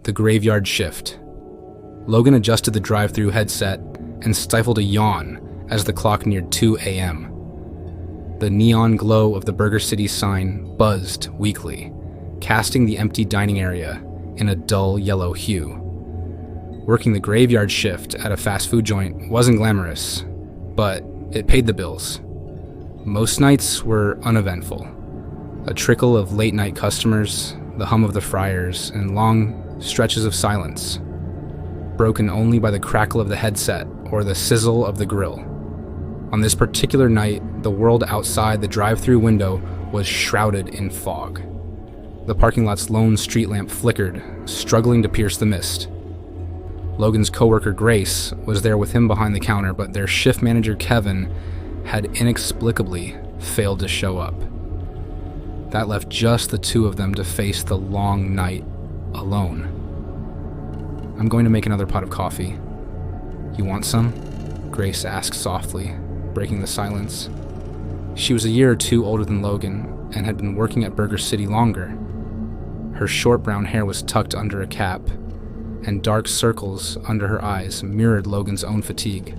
The graveyard shift. Logan adjusted the drive-thru headset and stifled a yawn as the clock neared 2 a.m. The neon glow of the Burger City sign buzzed weakly, casting the empty dining area in a dull yellow hue. Working the graveyard shift at a fast food joint wasn't glamorous, but it paid the bills. Most nights were uneventful. A trickle of late-night customers, the hum of the fryers, and long stretches of silence, broken only by the crackle of the headset or the sizzle of the grill. On this particular night, the world outside the drive-thru window was shrouded in fog. The parking lot's lone street lamp flickered, struggling to pierce the mist. Logan's coworker Grace was there with him behind the counter, but their shift manager Kevin had inexplicably failed to show up. That left just the two of them to face the long night alone. "I'm going to make another pot of coffee. You want some?" Grace asked softly, breaking the silence. She was a year or two older than Logan and had been working at Burger City longer. Her short brown hair was tucked under a cap, and dark circles under her eyes mirrored Logan's own fatigue.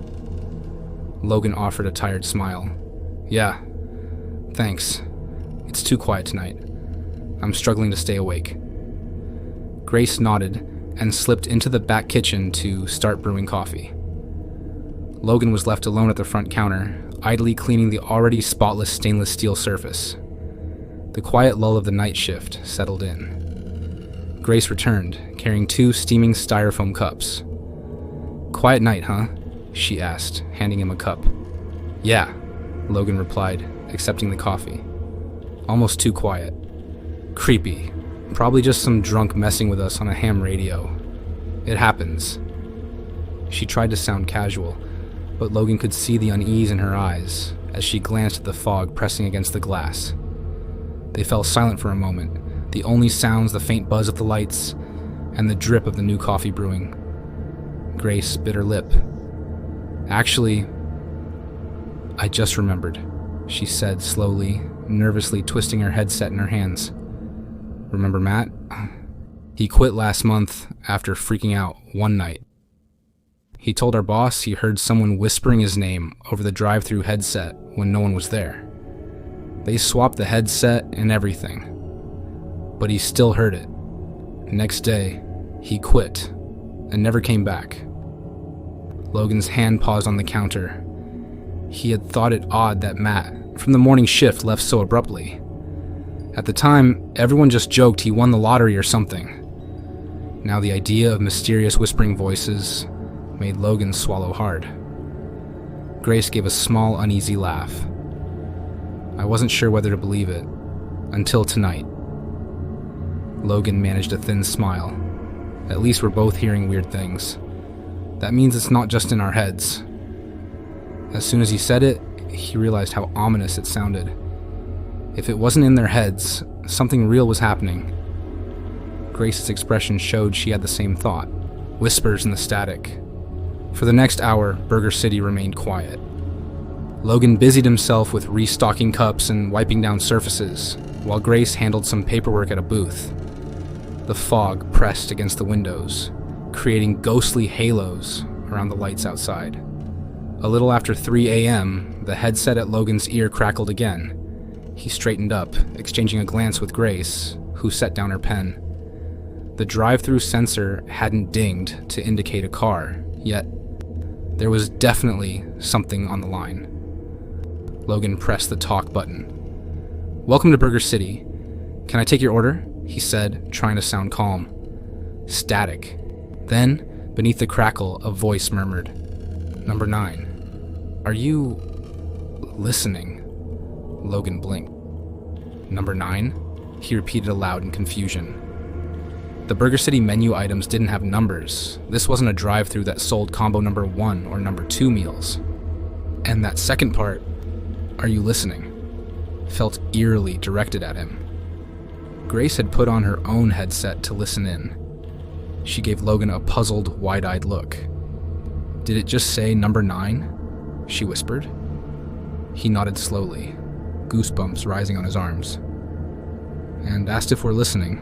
Logan offered a tired smile. "Yeah, thanks. It's too quiet tonight. I'm struggling to stay awake." Grace nodded and slipped into the back kitchen to start brewing coffee. Logan was left alone at the front counter, idly cleaning the already spotless stainless steel surface. The quiet lull of the night shift settled in. Grace returned, carrying 2 steaming styrofoam cups. "Quiet night, huh?" she asked, handing him a cup. "Yeah," Logan replied, accepting the coffee. "Almost too quiet. Creepy. Probably just some drunk messing with us on a ham radio. It happens." She tried to sound casual, but Logan could see the unease in her eyes as she glanced at the fog pressing against the glass. They fell silent for a moment, the only sounds the faint buzz of the lights and the drip of the new coffee brewing. Grace bit her lip. "Actually, I just remembered," she said slowly, nervously twisting her headset in her hands. "Remember Matt? He quit last month after freaking out one night. He told our boss he heard someone whispering his name over the drive-thru headset when no one was there. They swapped the headset and everything, but he still heard it. Next day, he quit and never came back." Logan's hand paused on the counter. He had thought it odd that Matt, from the morning shift, left so abruptly. At the time, everyone just joked he won the lottery or something. Now the idea of mysterious whispering voices made Logan swallow hard. Grace gave a small, uneasy laugh. "I wasn't sure whether to believe it, until tonight." Logan managed a thin smile. "At least we're both hearing weird things. That means it's not just in our heads." As soon as he said it, he realized how ominous it sounded. If it wasn't in their heads, something real was happening. Grace's expression showed she had the same thought. Whispers in the static. For the next hour, Burger City remained quiet. Logan busied himself with restocking cups and wiping down surfaces, while Grace handled some paperwork at a booth. The fog pressed against the windows, creating ghostly halos around the lights outside. A little after 3 a.m., the headset at Logan's ear crackled again. He straightened up, exchanging a glance with Grace, who set down her pen. The drive-thru sensor hadn't dinged to indicate a car, yet there was definitely something on the line. Logan pressed the talk button. "Welcome to Burger City. Can I take your order?" he said, trying to sound calm. Static. Then, beneath the crackle, a voice murmured, "Number 9. Are you listening?" Logan blinked. "Number 9? He repeated aloud in confusion. The Burger City menu items didn't have numbers. This wasn't a drive-thru that sold combo number 1 or number 2 meals. And that second part, "Are you listening?" felt eerily directed at him. Grace had put on her own headset to listen in. She gave Logan a puzzled, wide-eyed look. "Did it just say number 9? She whispered. He nodded slowly, goosebumps rising on his arms, and asked if we're listening.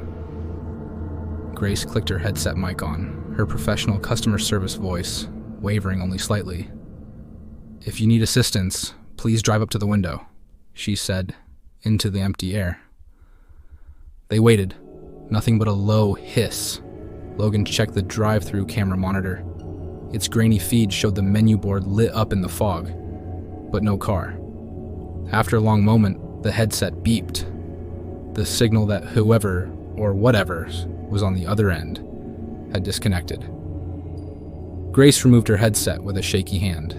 Grace clicked her headset mic on, her professional customer service voice wavering only slightly. "If you need assistance, please drive up to the window," she said, into the empty air. They waited. Nothing but a low hiss. Logan checked the drive-thru camera monitor. Its grainy feed showed the menu board lit up in the fog, but no car. After a long moment, the headset beeped, the signal that whoever or whatever was on the other end had disconnected. Grace removed her headset with a shaky hand.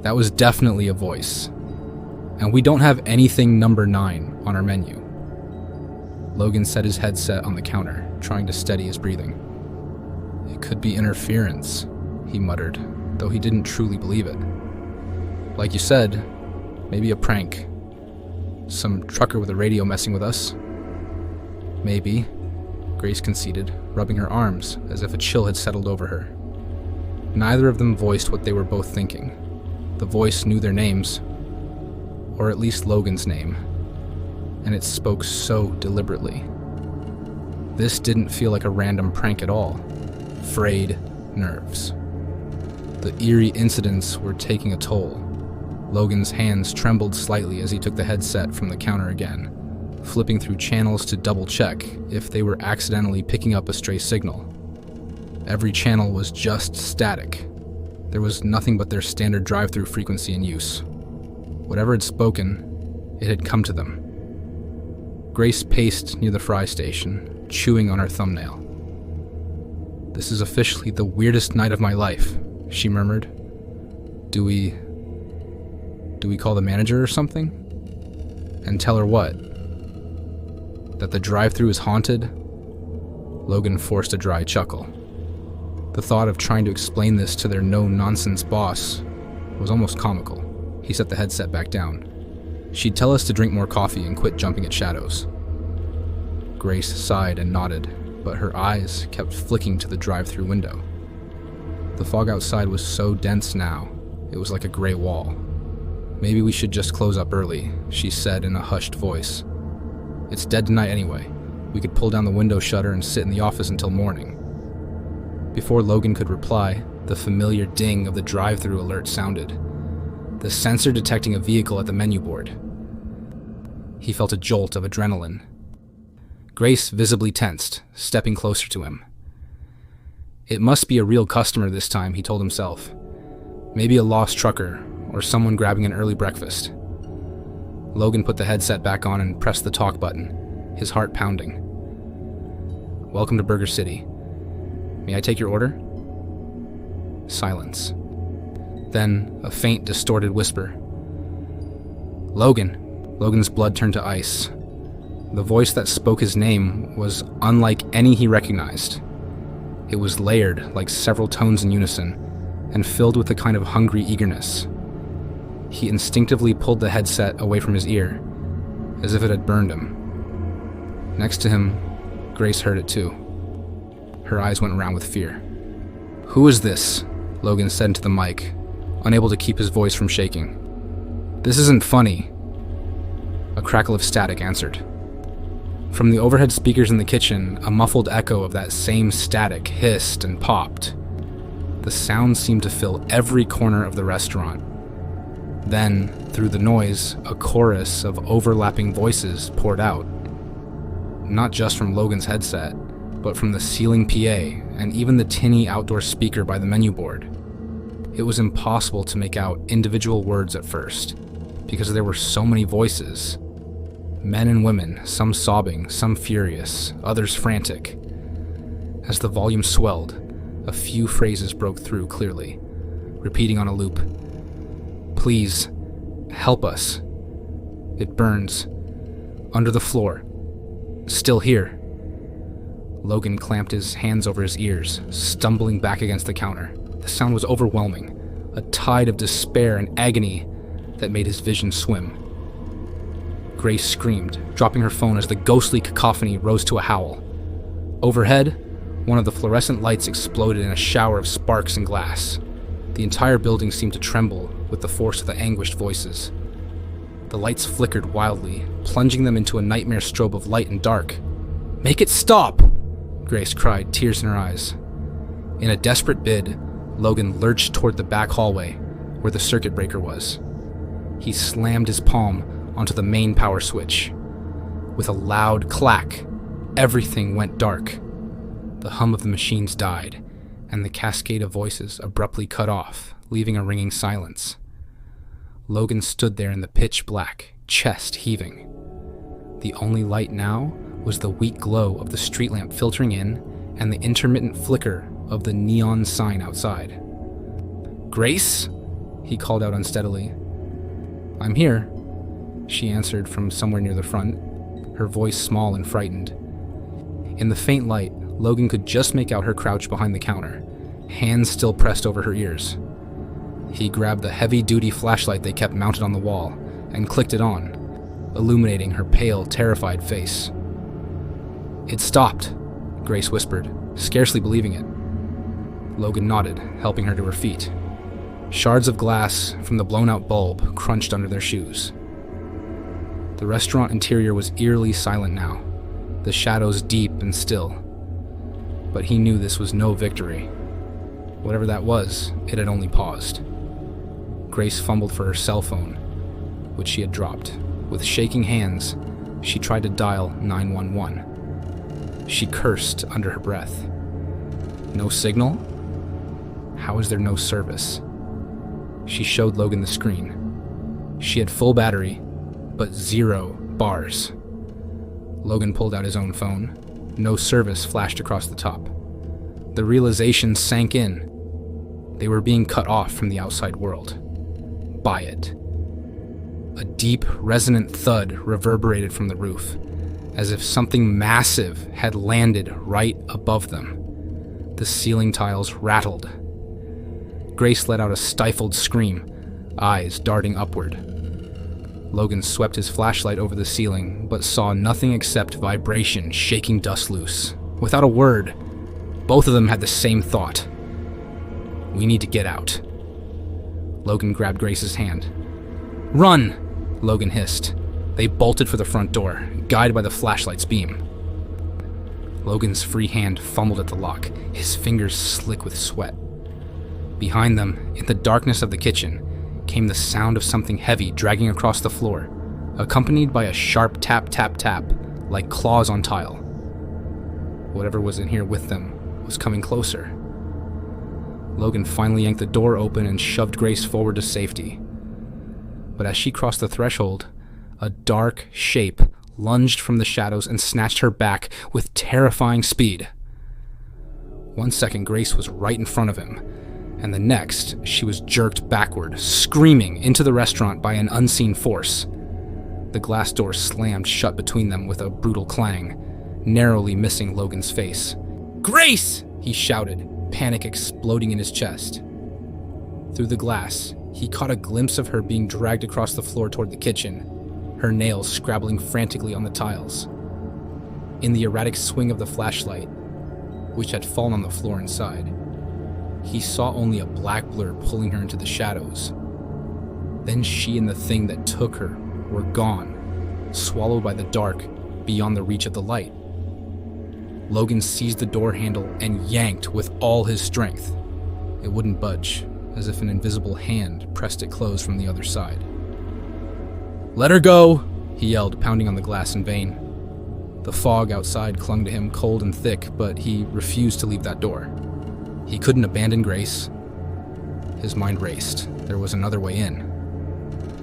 That was definitely a voice, and we don't have anything number 9 on our menu. Logan set his headset on the counter, trying to steady his breathing. "It could be interference," he muttered, though he didn't truly believe it. "Like you said, maybe a prank. Some trucker with a radio messing with us." "Maybe," Grace conceded, rubbing her arms as if a chill had settled over her. Neither of them voiced what they were both thinking. The voice knew their names, or at least Logan's name, and it spoke so deliberately. This didn't feel like a random prank at all. Frayed nerves. The eerie incidents were taking a toll. Logan's hands trembled slightly as he took the headset from the counter again, flipping through channels to double-check if they were accidentally picking up a stray signal. Every channel was just static. There was nothing but their standard drive-thru frequency in use. Whatever had spoken, it had come to them. Grace paced near the fry station, chewing on her thumbnail. "This is officially the weirdest night of my life," she murmured. Do we call the manager or something? And tell her what? That the drive-thru is haunted? Logan forced a dry chuckle. The thought of trying to explain this to their no-nonsense boss was almost comical. He set the headset back down. "She'd tell us to drink more coffee and quit jumping at shadows." Grace sighed and nodded, but her eyes kept flicking to the drive-thru window. The fog outside was so dense now, it was like a gray wall. "Maybe we should just close up early," she said in a hushed voice. "It's dead tonight anyway. We could pull down the window shutter and sit in the office until morning." Before Logan could reply, the familiar ding of the drive-thru alert sounded, the sensor detecting a vehicle at the menu board. He felt a jolt of adrenaline. Grace visibly tensed, stepping closer to him. It must be a real customer this time, he told himself. Maybe a lost trucker, or someone grabbing an early breakfast. Logan put the headset back on and pressed the talk button, his heart pounding. "Welcome to Burger City. May I take your order?" Silence. Then a faint, distorted whisper. "Logan." Logan's blood turned to ice. The voice that spoke his name was unlike any he recognized. It was layered, like several tones in unison, and filled with a kind of hungry eagerness. He instinctively pulled the headset away from his ear, as if it had burned him. Next to him, Grace heard it too. Her eyes went round with fear. "Who is this?" Logan said into the mic, unable to keep his voice from shaking. "This isn't funny." A crackle of static answered. From the overhead speakers in the kitchen, a muffled echo of that same static hissed and popped. The sound seemed to fill every corner of the restaurant. Then, through the noise, a chorus of overlapping voices poured out. Not just from Logan's headset, but from the ceiling PA and even the tinny outdoor speaker by the menu board. It was impossible to make out individual words at first, because there were so many voices. Men and women, some sobbing, some furious, others frantic. As the volume swelled, a few phrases broke through clearly, repeating on a loop. "Please, help us. It burns. Under the floor. Still here." Logan clamped his hands over his ears, stumbling back against the counter. The sound was overwhelming, a tide of despair and agony that made his vision swim. Grace screamed, dropping her phone as the ghostly cacophony rose to a howl. Overhead, one of the fluorescent lights exploded in a shower of sparks and glass. The entire building seemed to tremble with the force of the anguished voices. The lights flickered wildly, plunging them into a nightmare strobe of light and dark. "Make it stop!" Grace cried, tears in her eyes. In a desperate bid, Logan lurched toward the back hallway where the circuit breaker was. He slammed his palm onto the main power switch. With a loud clack, everything went dark. The hum of the machines died, and the cascade of voices abruptly cut off, leaving a ringing silence. Logan stood there in the pitch black, chest heaving. The only light now was the weak glow of the street lamp filtering in and the intermittent flicker of the neon sign outside. "Grace?" he called out unsteadily. "I'm here," she answered from somewhere near the front, her voice small and frightened. In the faint light, Logan could just make out her crouch behind the counter, hands still pressed over her ears. He grabbed the heavy-duty flashlight they kept mounted on the wall and clicked it on, illuminating her pale, terrified face. "It stopped," Grace whispered, scarcely believing it. Logan nodded, helping her to her feet. Shards of glass from the blown-out bulb crunched under their shoes. The restaurant interior was eerily silent now, the shadows deep and still. But he knew this was no victory. Whatever that was, it had only paused. Grace fumbled for her cell phone, which she had dropped. With shaking hands, she tried to dial 911. She cursed under her breath. No signal? How is there no service? She showed Logan the screen. She had full battery, but 0 bars. Logan pulled out his own phone. No service flashed across the top. The realization sank in. They were being cut off from the outside world. By it. A deep, resonant thud reverberated from the roof, as if something massive had landed right above them. The ceiling tiles rattled. Grace let out a stifled scream, eyes darting upward. Logan swept his flashlight over the ceiling, but saw nothing except vibration shaking dust loose. Without a word, both of them had the same thought. "We need to get out." Logan grabbed Grace's hand. "Run!" Logan hissed. They bolted for the front door, guided by the flashlight's beam. Logan's free hand fumbled at the lock, his fingers slick with sweat. Behind them, in the darkness of the kitchen, came the sound of something heavy dragging across the floor, accompanied by a sharp tap, tap, tap, like claws on tile. Whatever was in here with them was coming closer. Logan finally yanked the door open and shoved Grace forward to safety. But as she crossed the threshold, a dark shape lunged from the shadows and snatched her back with terrifying speed. 1 second, Grace was right in front of him, and the next, she was jerked backward, screaming into the restaurant by an unseen force. The glass door slammed shut between them with a brutal clang, narrowly missing Logan's face. "Grace!" he shouted, panic exploding in his chest. Through the glass, he caught a glimpse of her being dragged across the floor toward the kitchen, her nails scrabbling frantically on the tiles. In the erratic swing of the flashlight, which had fallen on the floor inside, he saw only a black blur pulling her into the shadows. Then she and the thing that took her were gone, swallowed by the dark beyond the reach of the light. Logan seized the door handle and yanked with all his strength. It wouldn't budge, as if an invisible hand pressed it closed from the other side. "Let her go!" he yelled, pounding on the glass in vain. The fog outside clung to him cold and thick, but he refused to leave that door. He couldn't abandon Grace. His mind raced. There was another way in.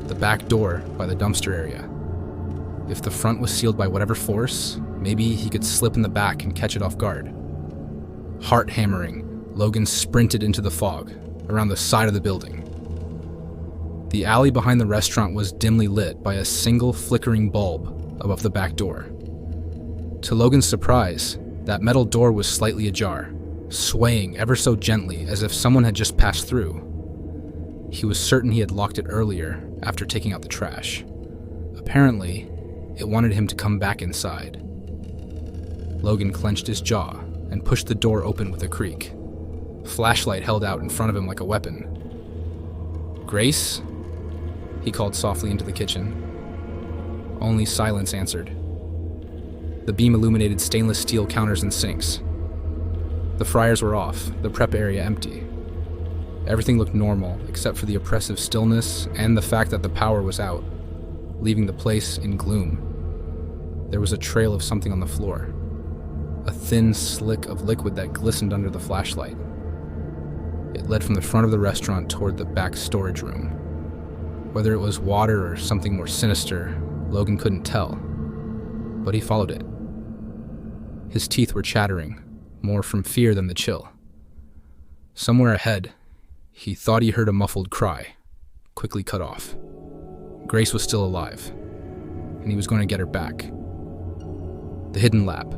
The back door by the dumpster area. If the front was sealed by whatever force, maybe he could slip in the back and catch it off guard. Heart hammering, Logan sprinted into the fog, around the side of the building. The alley behind the restaurant was dimly lit by a single flickering bulb above the back door. To Logan's surprise, that metal door was slightly ajar, swaying ever so gently as if someone had just passed through. He was certain he had locked it earlier after taking out the trash. Apparently, it wanted him to come back inside. Logan clenched his jaw and pushed the door open with a creak. Flashlight held out in front of him like a weapon. "Grace?" he called softly into the kitchen. Only silence answered. The beam illuminated stainless steel counters and sinks. The fryers were off, the prep area empty. Everything looked normal, except for the oppressive stillness and the fact that the power was out, leaving the place in gloom. There was a trail of something on the floor, a thin slick of liquid that glistened under the flashlight. It led from the front of the restaurant toward the back storage room. Whether it was water or something more sinister, Logan couldn't tell, but he followed it. His teeth were chattering, more from fear than the chill. Somewhere ahead, he thought he heard a muffled cry, quickly cut off. Grace was still alive, and he was going to get her back. The hidden lab.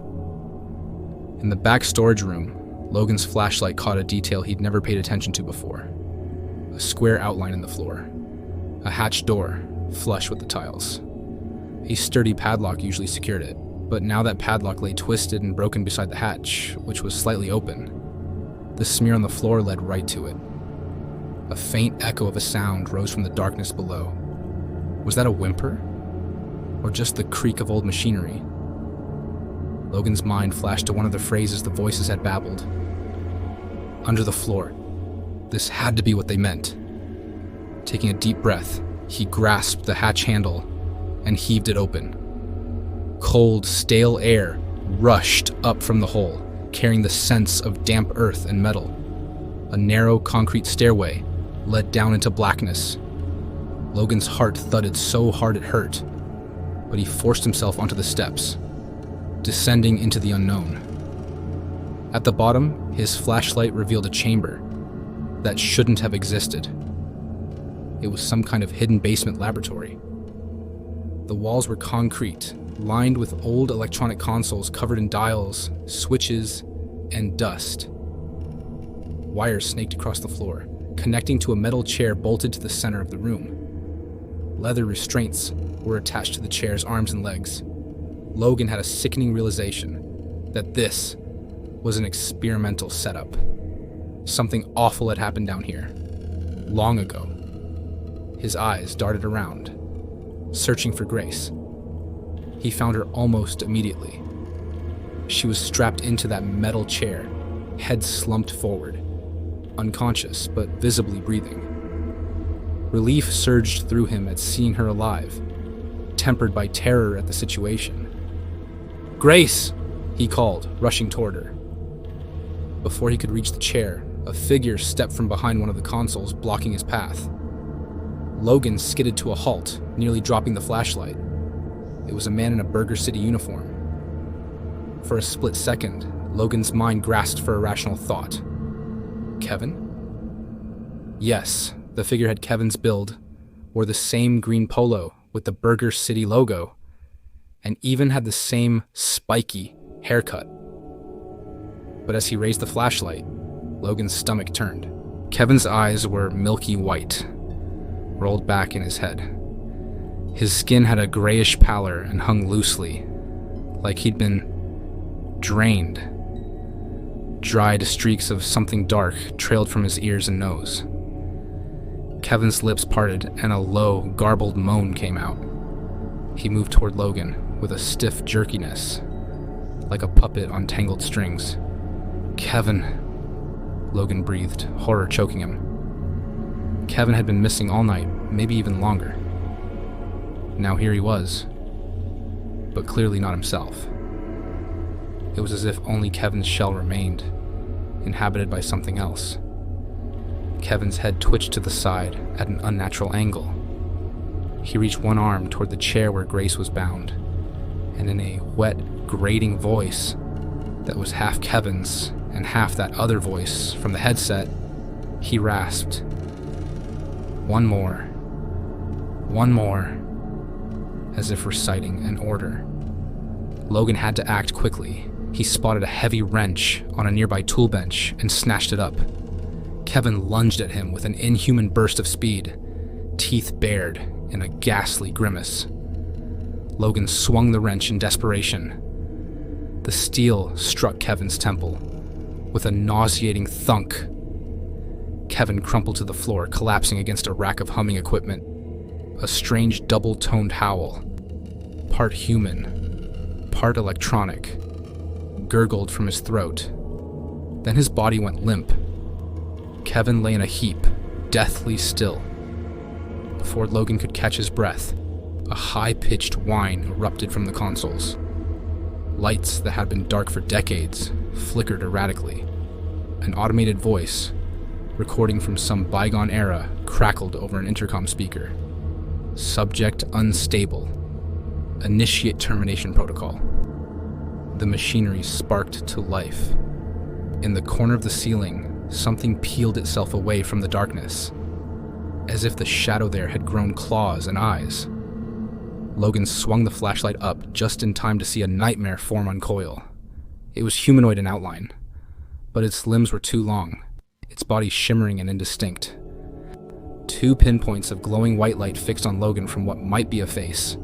In the back storage room, Logan's flashlight caught a detail he'd never paid attention to before. A square outline in the floor. A hatch door, flush with the tiles. A sturdy padlock usually secured it, but now that padlock lay twisted and broken beside the hatch, which was slightly open. The smear on the floor led right to it. A faint echo of a sound rose from the darkness below. Was that a whimper? Or just the creak of old machinery? Logan's mind flashed to one of the phrases the voices had babbled. Under the floor. This had to be what they meant. Taking a deep breath, he grasped the hatch handle and heaved it open. Cold, stale air rushed up from the hole, carrying the scents of damp earth and metal. A narrow concrete stairway led down into blackness. Logan's heart thudded so hard it hurt, but he forced himself onto the steps, descending into the unknown. At the bottom, his flashlight revealed a chamber that shouldn't have existed. It was some kind of hidden basement laboratory. The walls were concrete, lined with old electronic consoles covered in dials, switches, and dust. Wires snaked across the floor, connecting to a metal chair bolted to the center of the room. Leather restraints were attached to the chair's arms and legs. Logan had a sickening realization that this was an experimental setup. Something awful had happened down here, long ago. His eyes darted around, searching for Grace. He found her almost immediately. She was strapped into that metal chair, head slumped forward, unconscious but visibly breathing. Relief surged through him at seeing her alive, tempered by terror at the situation. "Grace!" he called, rushing toward her. Before he could reach the chair, a figure stepped from behind one of the consoles, blocking his path. Logan skidded to a halt, nearly dropping the flashlight. It was a man in a Burger City uniform. For a split second, Logan's mind grasped for a rational thought. Kevin? Yes, the figure had Kevin's build, wore the same green polo with the Burger City logo, and even had the same spiky haircut. But as he raised the flashlight, Logan's stomach turned. Kevin's eyes were milky white, rolled back in his head. His skin had a grayish pallor and hung loosely, like he'd been drained. Dried streaks of something dark trailed from his ears and nose. Kevin's lips parted and a low, garbled moan came out. He moved toward Logan with a stiff jerkiness, like a puppet on tangled strings. "Kevin," Logan breathed, horror choking him. Kevin had been missing all night, maybe even longer. Now here he was, but clearly not himself. It was as if only Kevin's shell remained, inhabited by something else. Kevin's head twitched to the side at an unnatural angle. He reached one arm toward the chair where Grace was bound, and in a wet, grating voice that was half Kevin's and half that other voice from the headset, he rasped, "One more. One more," as if reciting an order. Logan had to act quickly. He spotted a heavy wrench on a nearby tool bench and snatched it up. Kevin lunged at him with an inhuman burst of speed, teeth bared in a ghastly grimace. Logan swung the wrench in desperation. The steel struck Kevin's temple with a nauseating thunk. Kevin crumpled to the floor, collapsing against a rack of humming equipment. A strange double-toned howl, part human, part electronic, gurgled from his throat. Then his body went limp. Kevin lay in a heap, deathly still. Before Logan could catch his breath, a high-pitched whine erupted from the consoles. Lights that had been dark for decades flickered erratically. An automated voice, recording from some bygone era, crackled over an intercom speaker. Subject unstable. Initiate termination protocol. The machinery sparked to life. In the corner of the ceiling, something peeled itself away from the darkness, as if the shadow there had grown claws and eyes. Logan swung the flashlight up just in time to see a nightmare form uncoil. It was humanoid in outline, but its limbs were too long, its body shimmering and indistinct. 2 pinpoints of glowing white light fixed on Logan from what might be a face.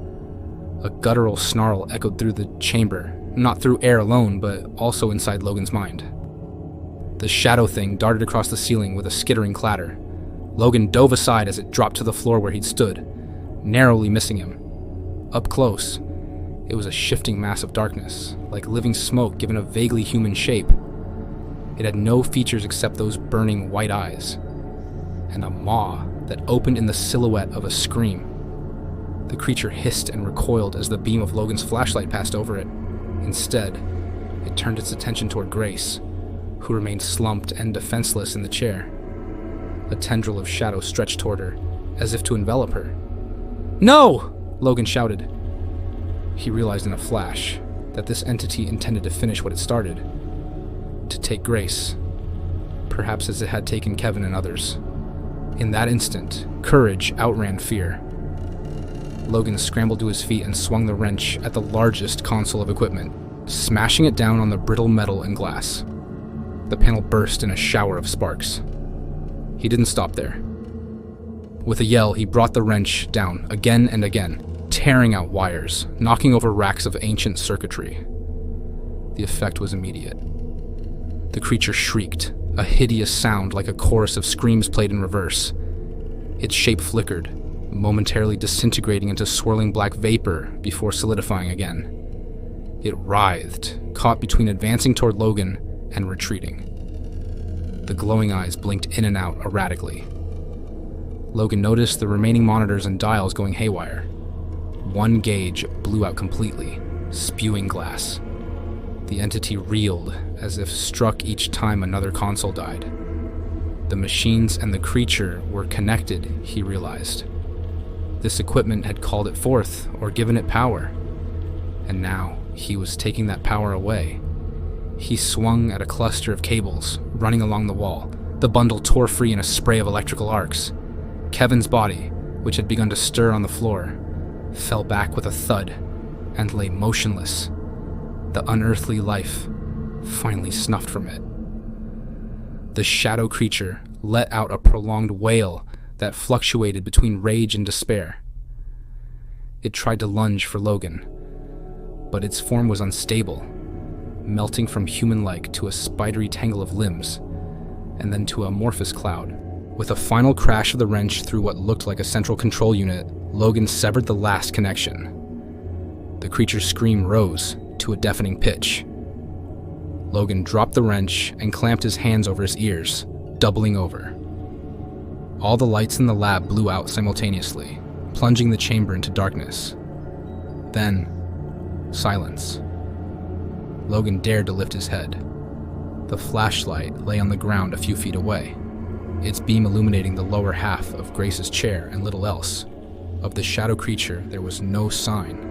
A guttural snarl echoed through the chamber, not through air alone, but also inside Logan's mind. The shadow thing darted across the ceiling with a skittering clatter. Logan dove aside as it dropped to the floor where he'd stood, narrowly missing him. Up close, it was a shifting mass of darkness, like living smoke given a vaguely human shape. It had no features except those burning white eyes, and a maw that opened in the silhouette of a scream. The creature hissed and recoiled as the beam of Logan's flashlight passed over it. Instead, it turned its attention toward Grace, who remained slumped and defenseless in the chair. A tendril of shadow stretched toward her, as if to envelop her. "No!" Logan shouted. He realized in a flash that this entity intended to finish what it started. To take Grace, perhaps as it had taken Kevin and others. In that instant, courage outran fear. Logan scrambled to his feet and swung the wrench at the largest console of equipment, smashing it down on the brittle metal and glass. The panel burst in a shower of sparks. He didn't stop there. With a yell, he brought the wrench down again and again, tearing out wires, knocking over racks of ancient circuitry. The effect was immediate. The creature shrieked, a hideous sound like a chorus of screams played in reverse. Its shape flickered, momentarily disintegrating into swirling black vapor before solidifying again. It writhed, caught between advancing toward Logan and retreating. The glowing eyes blinked in and out erratically. Logan noticed the remaining monitors and dials going haywire. One gauge blew out completely, spewing glass. The entity reeled as if struck each time another console died. The machines and the creature were connected, he realized. This equipment had called it forth or given it power. And now he was taking that power away. He swung at a cluster of cables running along the wall. The bundle tore free in a spray of electrical arcs. Kevin's body, which had begun to stir on the floor, fell back with a thud and lay motionless, the unearthly life finally snuffed from it. The shadow creature let out a prolonged wail that fluctuated between rage and despair. It tried to lunge for Logan, but its form was unstable, melting from human-like to a spidery tangle of limbs, and then to an amorphous cloud. With a final crash of the wrench through what looked like a central control unit, Logan severed the last connection. The creature's scream rose to a deafening pitch. Logan dropped the wrench and clamped his hands over his ears, doubling over. All the lights in the lab blew out simultaneously, plunging the chamber into darkness. Then, silence. Logan dared to lift his head. The flashlight lay on the ground a few feet away, its beam illuminating the lower half of Grace's chair and little else. Of the shadow creature, there was no sign.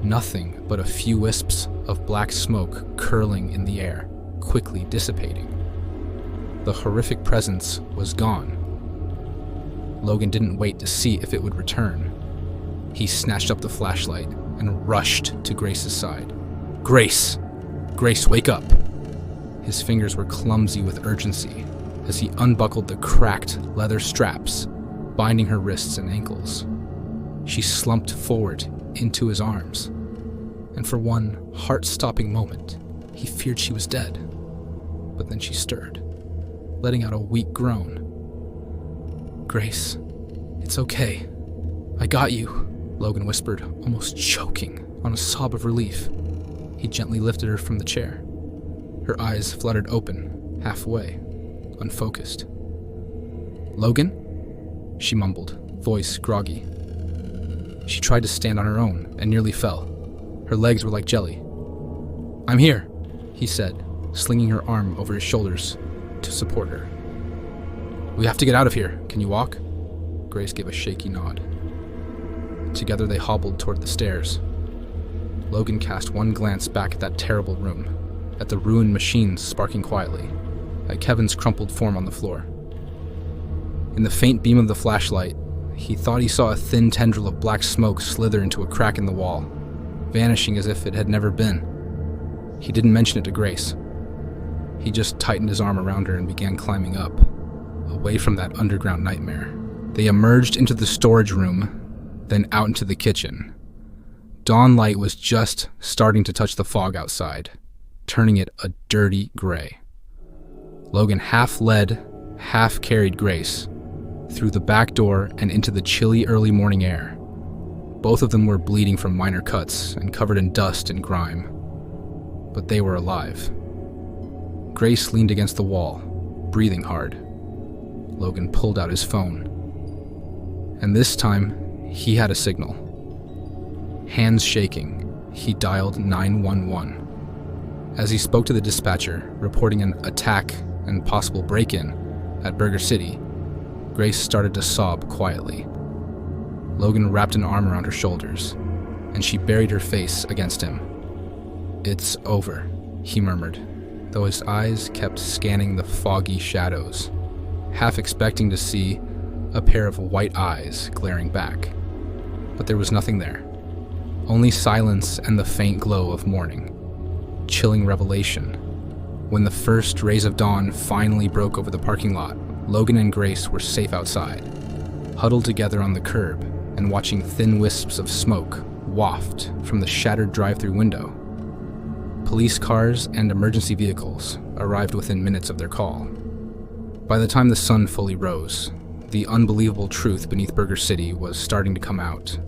Nothing but a few wisps of black smoke curling in the air, quickly dissipating. The horrific presence was gone. Logan didn't wait to see if it would return. He snatched up the flashlight and rushed to Grace's side. "Grace! Grace, wake up!" His fingers were clumsy with urgency as he unbuckled the cracked leather straps, binding her wrists and ankles. She slumped forward into his arms, and for one heart-stopping moment, he feared she was dead. But then she stirred. letting out a weak groan. "Grace, it's okay. I got you," Logan whispered, almost choking on a sob of relief. He gently lifted her from the chair. Her eyes fluttered open, halfway, unfocused. "Logan?" she mumbled, voice groggy. She tried to stand on her own and nearly fell. Her legs were like jelly. "I'm here," he said, slinging her arm over his shoulders to support her. "We have to get out of here. Can you walk?" Grace gave a shaky nod. Together they hobbled toward the stairs. Logan cast one glance back at that terrible room, at the ruined machines sparking quietly, at Kevin's crumpled form on the floor. In the faint beam of the flashlight, he thought he saw a thin tendril of black smoke slither into a crack in the wall, vanishing as if it had never been. He didn't mention it to Grace. He just tightened his arm around her and began climbing up, away from that underground nightmare. They emerged into the storage room, then out into the kitchen. Dawn light was just starting to touch the fog outside, turning it a dirty gray. Logan half led, half carried Grace through the back door and into the chilly early morning air. Both of them were bleeding from minor cuts and covered in dust and grime, but they were alive. Grace leaned against the wall, breathing hard. Logan pulled out his phone. And this time, he had a signal. Hands shaking, he dialed 911. As he spoke to the dispatcher, reporting an attack and possible break-in at Burger City, Grace started to sob quietly. Logan wrapped an arm around her shoulders, and she buried her face against him. "It's over," he murmured, though his eyes kept scanning the foggy shadows, half expecting to see a pair of white eyes glaring back. But there was nothing there. Only silence and the faint glow of morning. Chilling revelation. When the first rays of dawn finally broke over the parking lot, Logan and Grace were safe outside, huddled together on the curb and watching thin wisps of smoke waft from the shattered drive-thru window. Police cars and emergency vehicles arrived within minutes of their call. By the time the sun fully rose, the unbelievable truth beneath Burger City was starting to come out.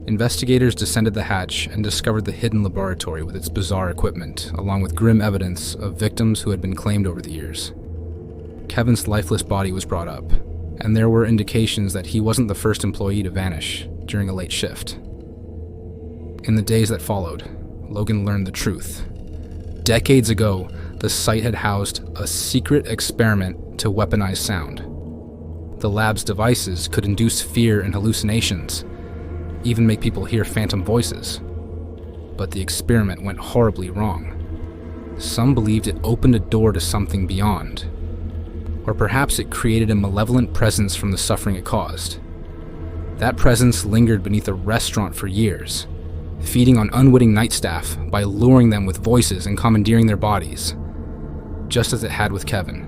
Investigators descended the hatch and discovered the hidden laboratory with its bizarre equipment, along with grim evidence of victims who had been claimed over the years. Kevin's lifeless body was brought up, and there were indications that he wasn't the first employee to vanish during a late shift. In the days that followed, Logan learned the truth. Decades ago, the site had housed a secret experiment to weaponize sound. The lab's devices could induce fear and hallucinations, even make people hear phantom voices. But the experiment went horribly wrong. Some believed it opened a door to something beyond, or perhaps it created a malevolent presence from the suffering it caused. That presence lingered beneath a restaurant for years, feeding on unwitting night staff by luring them with voices and commandeering their bodies, just as it had with Kevin.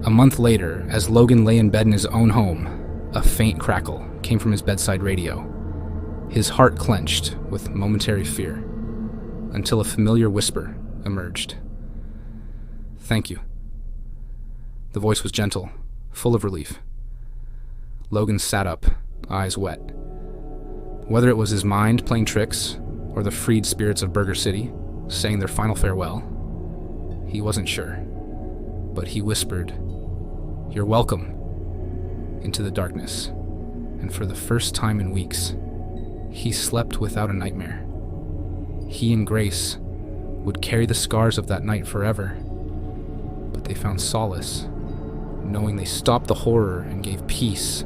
A month later, as Logan lay in bed in his own home, a faint crackle came from his bedside radio. His heart clenched with momentary fear, until a familiar whisper emerged. "Thank you." The voice was gentle, full of relief. Logan sat up, eyes wet. Whether it was his mind playing tricks, or the freed spirits of Burger City saying their final farewell, he wasn't sure. But he whispered, "You're welcome," into the darkness, and for the first time in weeks, he slept without a nightmare. He and Grace would carry the scars of that night forever, but they found solace, knowing they stopped the horror and gave peace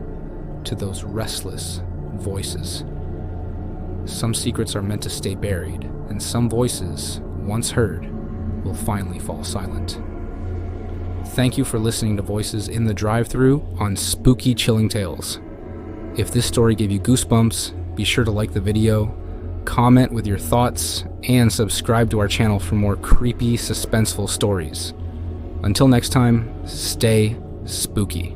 to those restless voices. Some secrets are meant to stay buried, and some voices, once heard, will finally fall silent. Thank you for listening to Voices in the Drive-Thru on Spooky Chilling Tales. If this story gave you goosebumps, be sure to like the video, comment with your thoughts, and subscribe to our channel for more creepy, suspenseful stories. Until next time, stay spooky.